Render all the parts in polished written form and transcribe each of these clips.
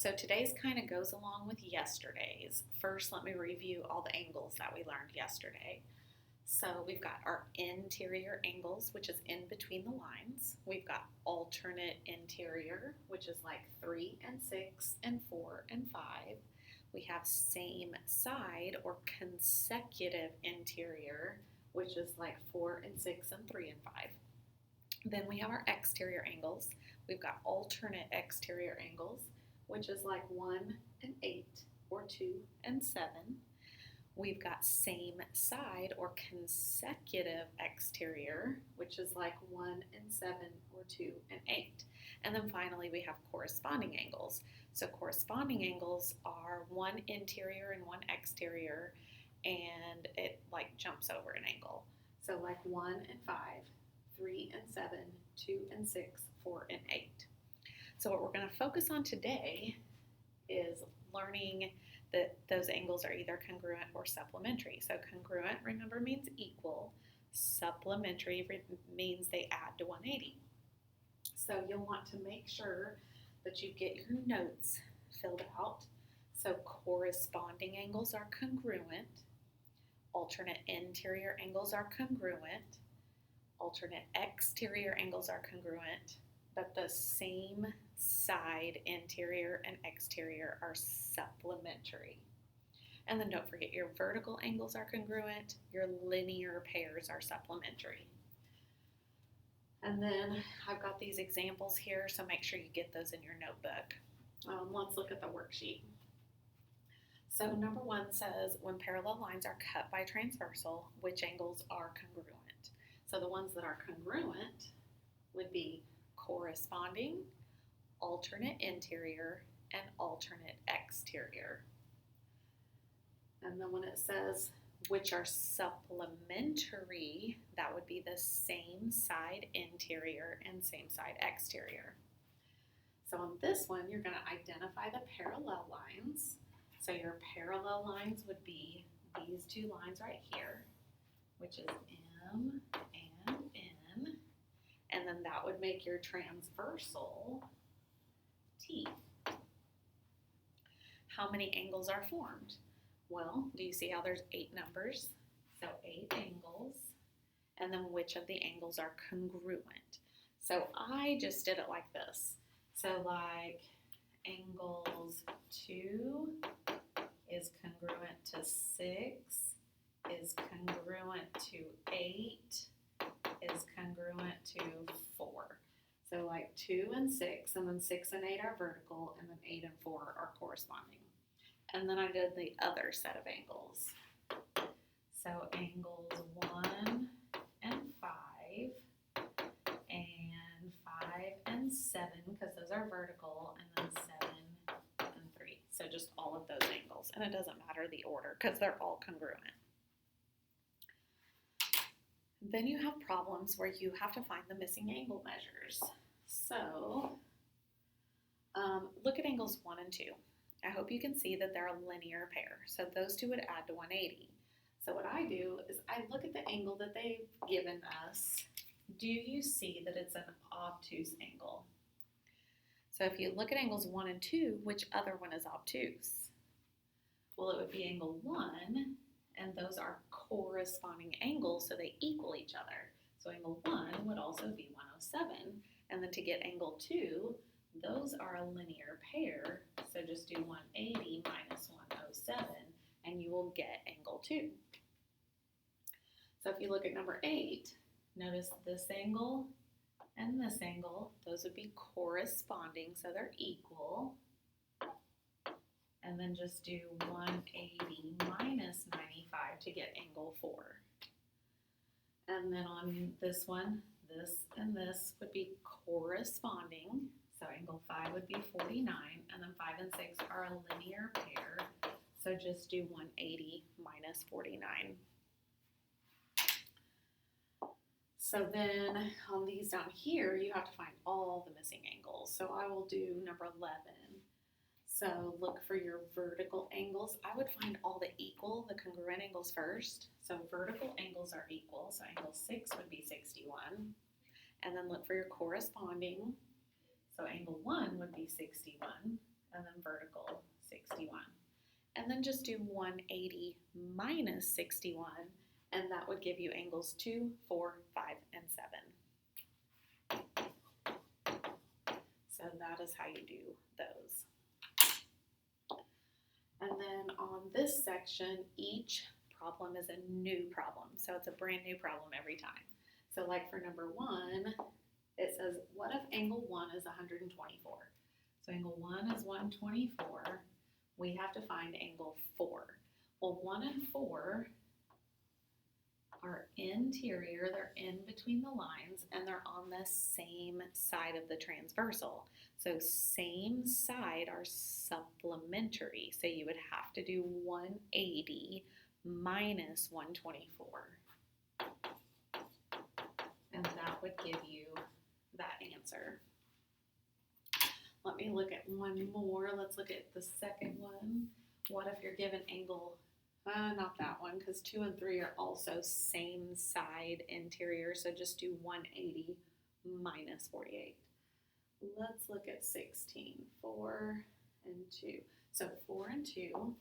So today's kind of goes along with yesterday's. First, let me review all the angles that we learned yesterday. So we've got our interior angles, which is in between the lines. We've got alternate interior, which is like 3 and 6 and 4 and 5. We have same side or consecutive interior, which is like 4 and 6 and 3 and 5. Then we have our exterior angles. We've got alternate exterior angles, which is like 1 and 8 or 2 and 7. We've got same side or consecutive exterior, which is like 1 and 7 or 2 and 8. And then finally we have corresponding angles. So corresponding angles are one interior and one exterior, and it like jumps over an angle. So like 1 and 5, 3 and 7, 2 and 6, 4 and 8. So what we're going to focus on today is learning that those angles are either congruent or supplementary. So congruent, remember, means equal. Supplementary means they add to 180. So you'll want to make sure that you get your notes filled out. So corresponding angles are congruent. Alternate interior angles are congruent. Alternate exterior angles are congruent, but the same side, interior and exterior, are supplementary. And then don't forget, your vertical angles are congruent, your linear pairs are supplementary. And then I've got these examples here, so make sure you get those in your notebook. Let's look at the worksheet. So number 1 says, when parallel lines are cut by transversal, which angles are congruent? So the ones that are congruent would be corresponding, alternate interior, and alternate exterior. And then when it says which are supplementary, that would be the same side interior and same side exterior. So on this one, you're going to identify the parallel lines. So your parallel lines would be these two lines right here, which is M and N. And then that would make your transversal T. How many angles are formed? Well, do you see how there's 8 numbers? So 8 angles. And then which of the angles are congruent? So I just did it like this. So like angles 2 is congruent to 6, is congruent to 8, is congruent to 4. So like 2 and 6, and then 6 and 8 are vertical, and then 8 and 4 are corresponding. And then I did the other set of angles. So angles 1 and 5, and 5 and 7, because those are vertical, and then 7 and 3. So just all of those angles. And it doesn't matter the order, because they're all congruent. Then you have problems where you have to find the missing angle measures. So look at angles 1 and 2. I hope you can see that they're a linear pair. So those two would add to 180. So what I do is I look at the angle that they've given us. Do you see that it's an obtuse angle? So if you look at angles 1 and 2, which other one is obtuse? Well, it would be angle 1, and those are corresponding angles, so they equal each other. So angle 1 would also be 107, and then to get angle 2, those are a linear pair, so just do 180 minus 107, and you will get angle 2. So if you look at number 8, notice this angle and this angle, those would be corresponding, so they're equal. And then just do 180 minus 95 to get angle 4. And then on this one, this and this would be corresponding. So angle 5 would be 49, and then 5 and 6 are a linear pair. So just do 180 minus 49. So then on these down here, you have to find all the missing angles. So I will do number 11. So look for your vertical angles. I would find all the equal, the congruent angles first. So vertical angles are equal. So angle 6 would be 61. And then look for your corresponding. So angle 1 would be 61. and then vertical 61. And then just do 180 minus 61, and that would give you angles 2, 4, 5, and 7. So that is how you do those. And then on this section, each problem is a new problem. So it's a brand new problem every time. So like for number 1, it says, what if angle 1 is 124? So angle 1 is 124. We have to find angle 4. Well, 1 and 4 are interior, they're in between the lines, and they're on the same side of the transversal. So same side are supplementary. So you would have to do 180 minus 124. And that would give you that answer. Let me look at one more. Let's look at the second one. What if you're given angle, not that one, because 2 and 3 are also same side interior, so just do 180 minus 48. Let's look at 16, 4 and 2. So 4 and 2,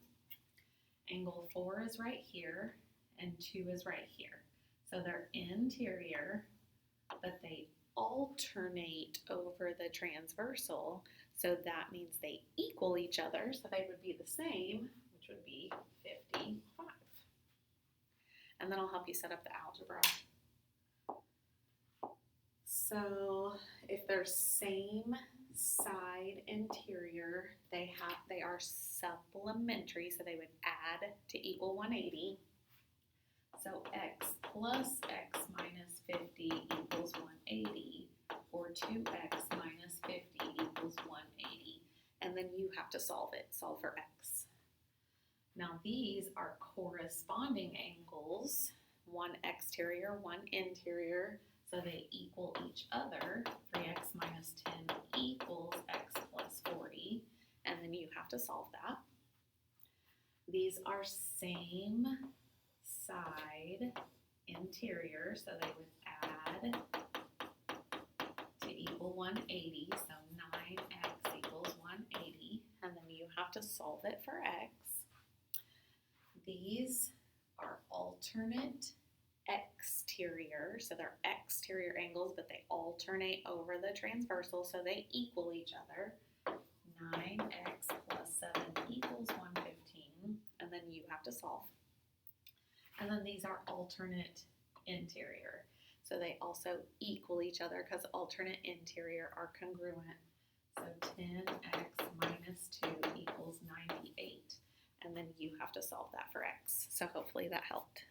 angle 4 is right here, and 2 is right here. So they're interior, but they alternate over the transversal, so that means they equal each other, so they would be the same, which would be 55. And then I'll help you set up the algebra. So if they're same side interior, they are supplementary, so they would add to equal 180. So x plus x minus 50 equals 180, or 2x minus 50 equals 180. And then you have to solve it, solve for x. Now these are corresponding angles, one exterior, one interior, so they equal each other. 3x minus 10 equals x plus 40, and then you have to solve that. These are same side interior, so they would add to equal 180, so 9x equals 180, and then you have to solve it for x. These are alternate exterior, so they're exterior angles, but they alternate over the transversal, so they equal each other. 9x plus 7 equals 115, and then you have to solve. And then these are alternate interior, so they also equal each other because alternate interior are congruent. So 10x minus 2 equals 98, and then you have to solve that for x. So hopefully that helped.